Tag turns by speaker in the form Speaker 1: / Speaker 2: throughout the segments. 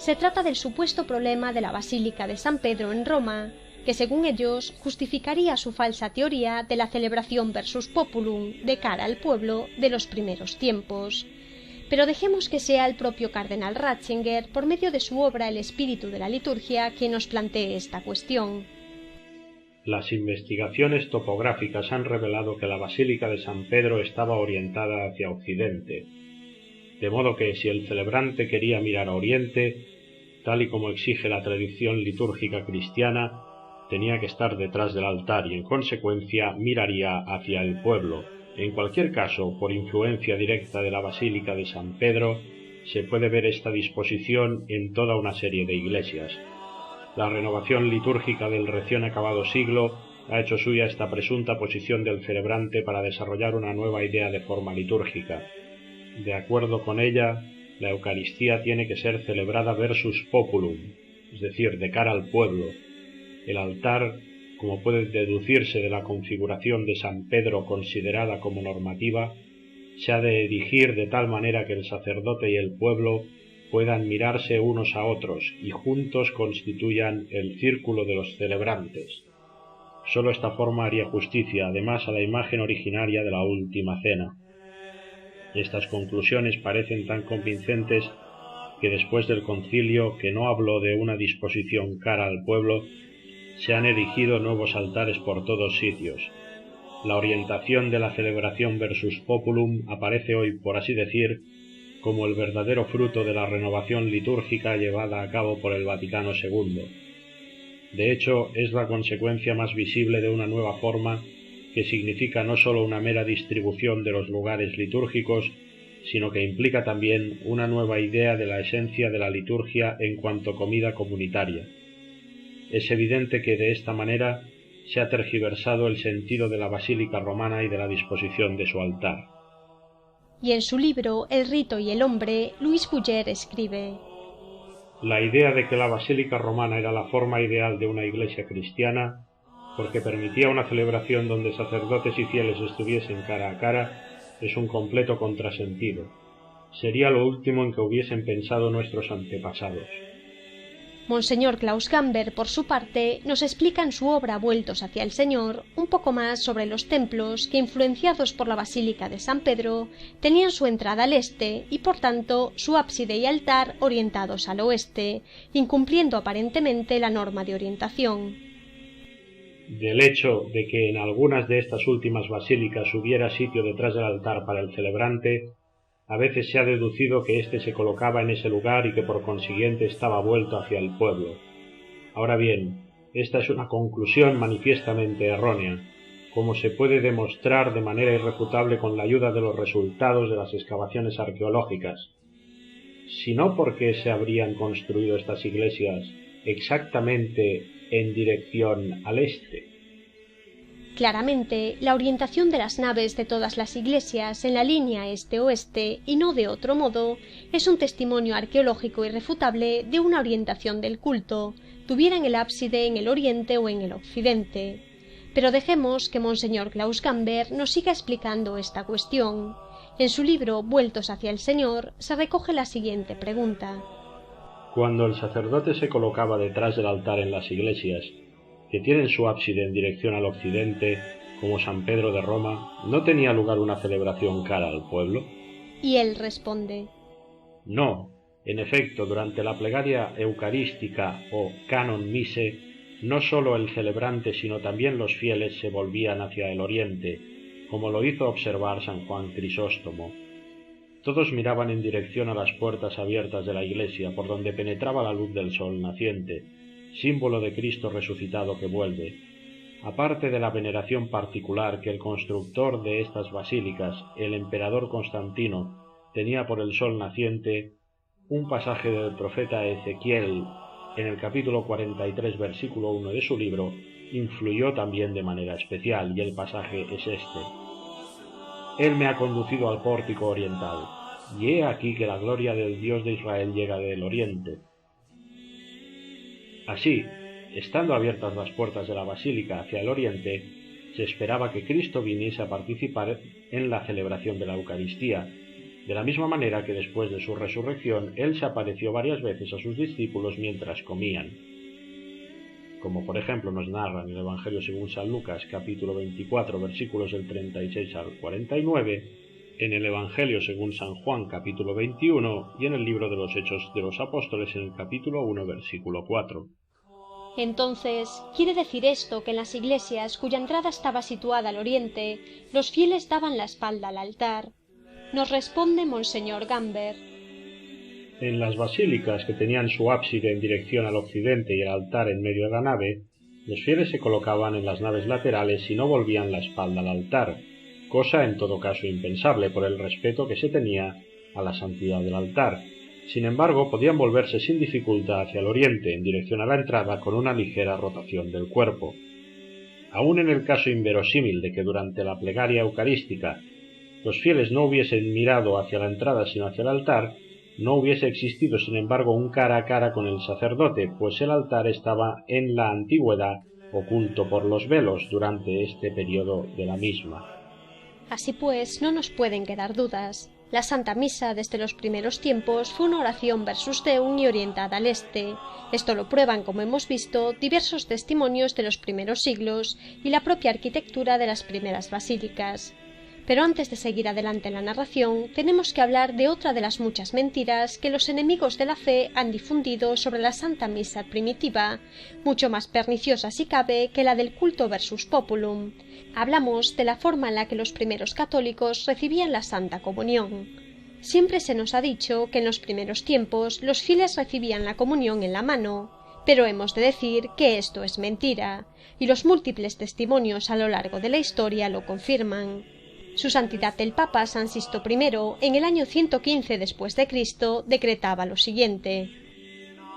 Speaker 1: Se trata del supuesto problema de la Basílica de San Pedro en Roma, que según ellos justificaría su falsa teoría de la celebración versus populum de cara al pueblo de los primeros tiempos. Pero dejemos que sea el propio cardenal Ratzinger, por medio de su obra El espíritu de la liturgia, quien nos plantee esta cuestión.
Speaker 2: Las investigaciones topográficas han revelado que la Basílica de San Pedro estaba orientada hacia Occidente, de modo que si el celebrante quería mirar a Oriente, tal y como exige la tradición litúrgica cristiana, tenía que estar detrás del altar y en consecuencia miraría hacia el pueblo. En cualquier caso, por influencia directa de la Basílica de San Pedro, se puede ver esta disposición en toda una serie de iglesias. La renovación litúrgica del recién acabado siglo ha hecho suya esta presunta posición del celebrante para desarrollar una nueva idea de forma litúrgica. De acuerdo con ella, la Eucaristía tiene que ser celebrada versus populum, es decir, de cara al pueblo. El altar, como puede deducirse de la configuración de San Pedro considerada como normativa, se ha de erigir de tal manera que el sacerdote y el pueblo puedan mirarse unos a otros y juntos constituyan el círculo de los celebrantes. Sólo esta forma haría justicia, además, a la imagen originaria de la Última Cena. Estas conclusiones parecen tan convincentes que después del concilio, que no habló de una disposición cara al pueblo, se han erigido nuevos altares por todos sitios. La orientación de la celebración versus populum aparece hoy, por así decir, como el verdadero fruto de la renovación litúrgica llevada a cabo por el Vaticano II. De hecho, es la consecuencia más visible de una nueva forma que significa no sólo una mera distribución de los lugares litúrgicos, sino que implica también una nueva idea de la esencia de la liturgia en cuanto comida comunitaria. Es evidente que de esta manera se ha tergiversado el sentido de la Basílica romana y de la disposición de su altar.
Speaker 1: Y en su libro El rito y el hombre, Louis Bouyer escribe:
Speaker 2: La idea de que la Basílica romana era la forma ideal de una iglesia cristiana, porque permitía una celebración donde sacerdotes y fieles estuviesen cara a cara, es un completo contrasentido. Sería lo último en que hubiesen pensado nuestros antepasados.
Speaker 1: Monseñor Klaus Gamber, por su parte, nos explica en su obra Vueltos hacia el Señor un poco más sobre los templos que, influenciados por la Basílica de San Pedro, tenían su entrada al este y, por tanto, su ábside y altar orientados al oeste, incumpliendo aparentemente la norma de orientación.
Speaker 2: Del hecho de que en algunas de estas últimas basílicas hubiera sitio detrás del altar para el celebrante, a veces se ha deducido que éste se colocaba en ese lugar y que por consiguiente estaba vuelto hacia el pueblo. Ahora bien, esta es una conclusión manifiestamente errónea, como se puede demostrar de manera irrefutable con la ayuda de los resultados de las excavaciones arqueológicas. Si no, ¿por qué se habrían construido estas iglesias exactamente en dirección al este?
Speaker 1: Claramente, la orientación de las naves de todas las iglesias en la línea este-oeste y no de otro modo es un testimonio arqueológico irrefutable de una orientación del culto, tuvieran el ábside en el oriente o en el occidente. Pero dejemos que Monseñor Klaus Gamber nos siga explicando esta cuestión. En su libro Vueltos hacia el Señor se recoge la siguiente pregunta.
Speaker 2: Cuando el sacerdote se colocaba detrás del altar en las iglesias, que tienen su ábside en dirección al occidente, como San Pedro de Roma, ¿no tenía lugar una celebración cara al pueblo?
Speaker 1: Y él responde:
Speaker 2: No, en efecto, durante la plegaria eucarística o canon mise, no sólo el celebrante sino también los fieles se volvían hacia el oriente, como lo hizo observar San Juan Crisóstomo. Todos miraban en dirección a las puertas abiertas de la iglesia, por donde penetraba la luz del sol naciente, símbolo de Cristo resucitado que vuelve. Aparte de la veneración particular que el constructor de estas basílicas, el emperador Constantino, tenía por el sol naciente, un pasaje del profeta Ezequiel, en el capítulo 43, versículo 1 de su libro, influyó también de manera especial, y el pasaje es este: Él me ha conducido al pórtico oriental, y he aquí que la gloria del Dios de Israel llega del oriente. Así, estando abiertas las puertas de la basílica hacia el oriente, se esperaba que Cristo viniese a participar en la celebración de la Eucaristía, de la misma manera que después de su resurrección él se apareció varias veces a sus discípulos mientras comían, como por ejemplo nos narra en el Evangelio según San Lucas capítulo 24 versículos del 36 al 49, en el Evangelio según San Juan capítulo 21 y en el libro de los Hechos de los Apóstoles en el capítulo 1 versículo 4.
Speaker 1: Entonces, ¿quiere decir esto que en las iglesias cuya entrada estaba situada al oriente, los fieles daban la espalda al altar? Nos responde Monseñor Gamber.
Speaker 2: En las basílicas que tenían su ábside en dirección al occidente y el altar en medio de la nave, los fieles se colocaban en las naves laterales y no volvían la espalda al altar, cosa en todo caso impensable por el respeto que se tenía a la santidad del altar. Sin embargo, podían volverse sin dificultad hacia el oriente, en dirección a la entrada, con una ligera rotación del cuerpo. Aun en el caso inverosímil de que durante la plegaria eucarística los fieles no hubiesen mirado hacia la entrada sino hacia el altar, no hubiese existido sin embargo un cara a cara con el sacerdote, pues el altar estaba en la antigüedad oculto por los velos durante este periodo de la misma.
Speaker 1: Así pues, no nos pueden quedar dudas. La Santa Misa desde los primeros tiempos fue una oración versus Deum y orientada al este. Esto lo prueban, como hemos visto, diversos testimonios de los primeros siglos y la propia arquitectura de las primeras basílicas. Pero antes de seguir adelante en la narración, tenemos que hablar de otra de las muchas mentiras que los enemigos de la fe han difundido sobre la Santa Misa primitiva, mucho más perniciosa si cabe que la del culto versus populum. Hablamos de la forma en la que los primeros católicos recibían la Santa Comunión. Siempre se nos ha dicho que en los primeros tiempos los fieles recibían la comunión en la mano, pero hemos de decir que esto es mentira, y los múltiples testimonios a lo largo de la historia lo confirman. Su Santidad el Papa San Sisto I, en el año 115 después de Cristo, decretaba lo siguiente: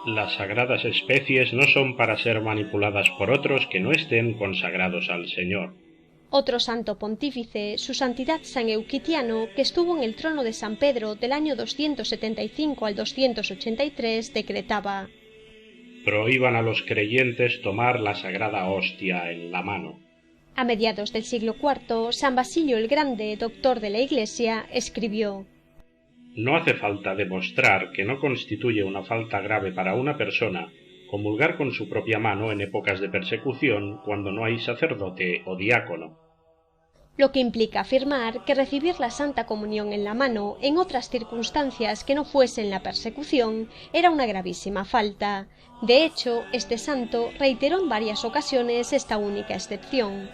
Speaker 2: Las sagradas especies no son para ser manipuladas por otros que no estén consagrados al Señor.
Speaker 1: Otro santo pontífice, su Santidad San Euquitiano, que estuvo en el trono de San Pedro del año 275 al 283, decretaba:
Speaker 2: Prohíban a los creyentes tomar la sagrada hostia en la mano.
Speaker 1: A mediados del siglo IV, San Basilio el Grande, doctor de la Iglesia, escribió:
Speaker 2: No hace falta demostrar que no constituye una falta grave para una persona comulgar con su propia mano en épocas de persecución cuando no hay sacerdote o diácono.
Speaker 1: Lo que implica afirmar que recibir la Santa Comunión en la mano en otras circunstancias que no fuesen la persecución era una gravísima falta. De hecho, este santo reiteró en varias ocasiones esta única excepción.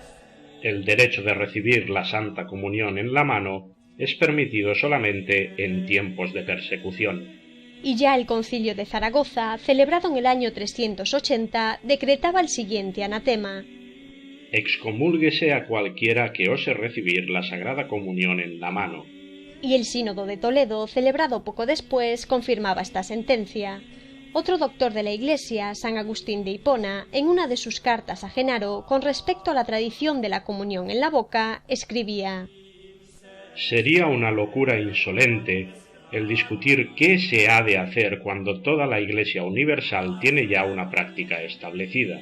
Speaker 2: El derecho de recibir la Santa Comunión en la mano es permitido solamente en tiempos de persecución.
Speaker 1: Y ya el Concilio de Zaragoza, celebrado en el año 380, decretaba el siguiente anatema:
Speaker 2: Excomúlguese a cualquiera que ose recibir la Sagrada Comunión en la mano.
Speaker 1: Y el Sínodo de Toledo, celebrado poco después, confirmaba esta sentencia. Otro doctor de la Iglesia, San Agustín de Hipona, en una de sus cartas a Genaro con respecto a la tradición de la comunión en la boca, escribía:
Speaker 2: Sería una locura insolente el discutir qué se ha de hacer cuando toda la Iglesia universal tiene ya una práctica establecida.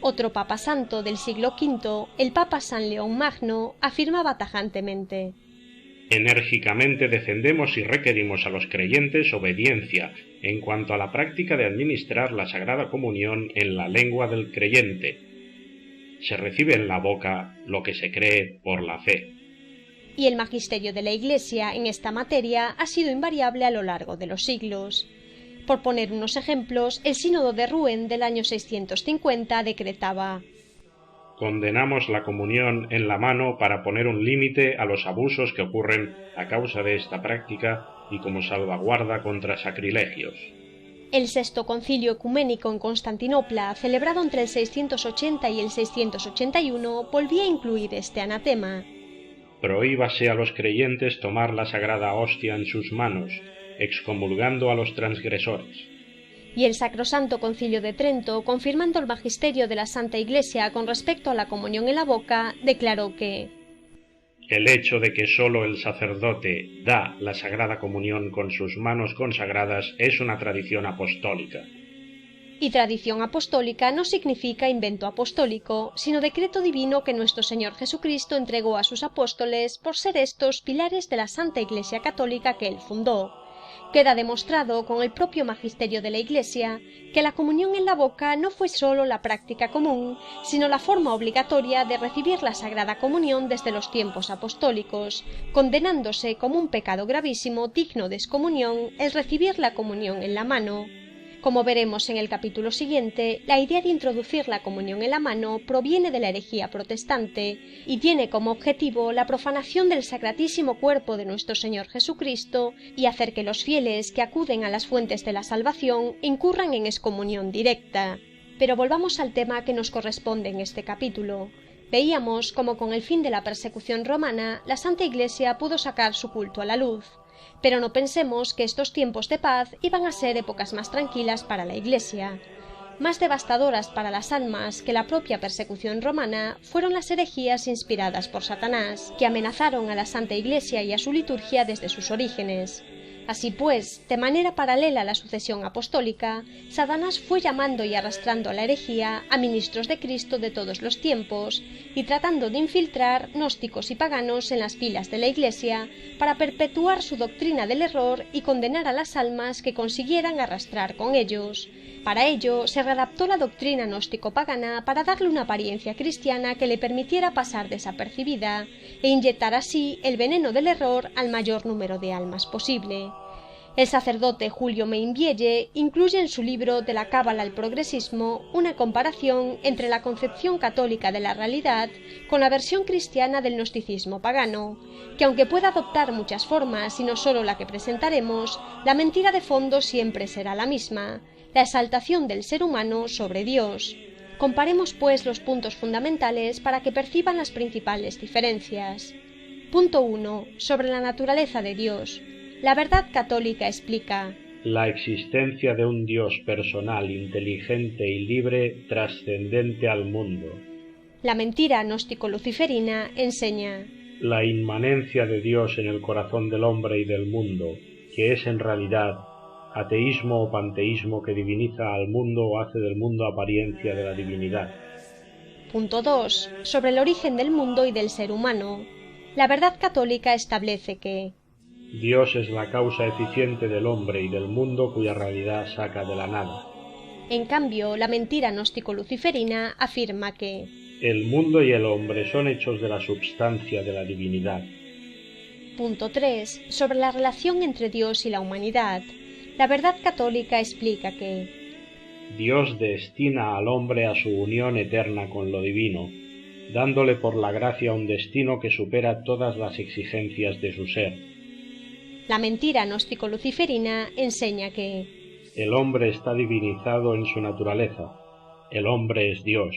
Speaker 1: Otro papa santo del siglo V, el papa San León Magno, afirmaba tajantemente:
Speaker 2: Enérgicamente defendemos y requerimos a los creyentes obediencia en cuanto a la práctica de administrar la Sagrada Comunión en la lengua del creyente. Se recibe en la boca lo que se cree por la fe.
Speaker 1: Y el magisterio de la Iglesia en esta materia ha sido invariable a lo largo de los siglos. Por poner unos ejemplos, el Sínodo de Rouen del año 650 decretaba:
Speaker 2: Condenamos la comunión en la mano para poner un límite a los abusos que ocurren a causa de esta práctica y como salvaguarda contra sacrilegios.
Speaker 1: El Sexto Concilio Ecuménico en Constantinopla, celebrado entre el 680 y el 681, volvía a incluir este anatema:
Speaker 2: Prohíbase a los creyentes tomar la sagrada hostia en sus manos, excomulgando a los transgresores.
Speaker 1: Y el Sacrosanto Concilio de Trento, confirmando el magisterio de la Santa Iglesia con respecto a la comunión en la boca, declaró que
Speaker 2: el hecho de que sólo el sacerdote da la Sagrada Comunión con sus manos consagradas es una tradición apostólica.
Speaker 1: Y tradición apostólica no significa invento apostólico, sino decreto divino que nuestro Señor Jesucristo entregó a sus apóstoles por ser estos pilares de la Santa Iglesia Católica que Él fundó. Queda demostrado con el propio magisterio de la Iglesia que la comunión en la boca no fue sólo la práctica común, sino la forma obligatoria de recibir la Sagrada Comunión desde los tiempos apostólicos, condenándose como un pecado gravísimo digno de excomunión el recibir la comunión en la mano. Como veremos en el capítulo siguiente, la idea de introducir la comunión en la mano proviene de la herejía protestante y tiene como objetivo la profanación del sacratísimo cuerpo de nuestro Señor Jesucristo y hacer que los fieles que acuden a las fuentes de la salvación incurran en excomunión directa. Pero volvamos al tema que nos corresponde en este capítulo. Veíamos cómo con el fin de la persecución romana, la Santa Iglesia pudo sacar su culto a la luz. Pero no pensemos que estos tiempos de paz iban a ser épocas más tranquilas para la Iglesia. Más devastadoras para las almas que la propia persecución romana fueron las herejías inspiradas por Satanás, que amenazaron a la Santa Iglesia y a su liturgia desde sus orígenes. Así pues, de manera paralela a la sucesión apostólica, Satanás fue llamando y arrastrando a la herejía a ministros de Cristo de todos los tiempos y tratando de infiltrar gnósticos y paganos en las filas de la Iglesia para perpetuar su doctrina del error y condenar a las almas que consiguieran arrastrar con ellos. Para ello, se readaptó la doctrina gnóstico-pagana para darle una apariencia cristiana que le permitiera pasar desapercibida e inyectar así el veneno del error al mayor número de almas posible. El sacerdote Julio Mainvielle incluye en su libro De la cábala al progresismo una comparación entre la concepción católica de la realidad con la versión cristiana del gnosticismo pagano, que aunque pueda adoptar muchas formas y no solo la que presentaremos, la mentira de fondo siempre será la misma: la exaltación del ser humano sobre Dios. Comparemos pues los puntos fundamentales para que perciban las principales diferencias. Punto 1. Sobre la naturaleza de Dios. La verdad católica explica:
Speaker 2: la existencia de un Dios personal, inteligente y libre, trascendente al mundo.
Speaker 1: La mentira gnóstico-luciferina enseña:
Speaker 2: la inmanencia de Dios en el corazón del hombre y del mundo, que es en realidad ateísmo o panteísmo que diviniza al mundo o hace del mundo apariencia de la divinidad.
Speaker 1: Punto 2. Sobre el origen del mundo y del ser humano. La verdad católica establece que
Speaker 2: Dios es la causa eficiente del hombre y del mundo cuya realidad saca de la nada.
Speaker 1: En cambio, la mentira gnóstico-luciferina afirma que
Speaker 2: el mundo y el hombre son hechos de la substancia de la divinidad.
Speaker 1: Punto 3. Sobre la relación entre Dios y la humanidad. La verdad católica explica que
Speaker 2: Dios destina al hombre a su unión eterna con lo divino, dándole por la gracia un destino que supera todas las exigencias de su ser.
Speaker 1: La mentira gnóstico-luciferina enseña que
Speaker 2: el hombre está divinizado en su naturaleza. El hombre es Dios.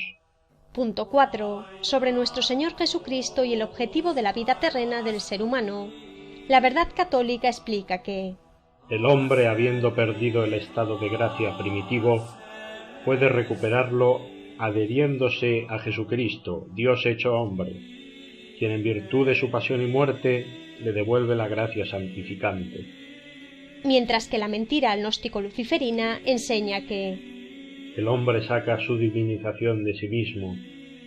Speaker 1: Punto 4. Sobre nuestro Señor Jesucristo y el objetivo de la vida terrena del ser humano. La verdad católica explica que
Speaker 2: el hombre, habiendo perdido el estado de gracia primitivo, puede recuperarlo adheriéndose a Jesucristo, Dios hecho hombre, quien en virtud de su pasión y muerte le devuelve la gracia santificante.
Speaker 1: Mientras que la mentira gnóstico-luciferina enseña que
Speaker 2: el hombre saca su divinización de sí mismo,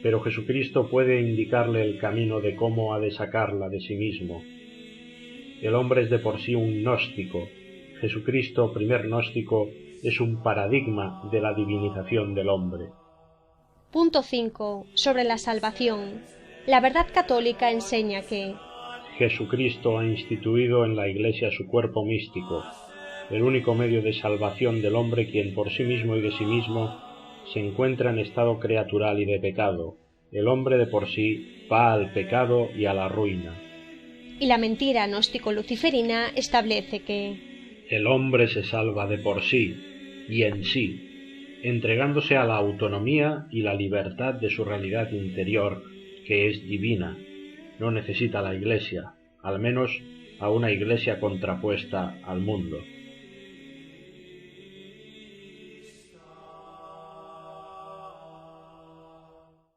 Speaker 2: pero Jesucristo puede indicarle el camino de cómo ha de sacarla de sí mismo. El hombre es de por sí un gnóstico. Jesucristo, primer gnóstico, es un paradigma de la divinización del hombre.
Speaker 1: Punto 5. Sobre la salvación. La verdad católica enseña que
Speaker 2: Jesucristo ha instituido en la Iglesia su cuerpo místico, el único medio de salvación del hombre, quien por sí mismo y de sí mismo se encuentra en estado creatural y de pecado. El hombre de por sí va al pecado y a la ruina.
Speaker 1: Y la mentira gnóstico-luciferina establece que
Speaker 2: el hombre se salva de por sí y en sí, entregándose a la autonomía y la libertad de su realidad interior, que es divina. No necesita la Iglesia, al menos a una Iglesia contrapuesta al mundo.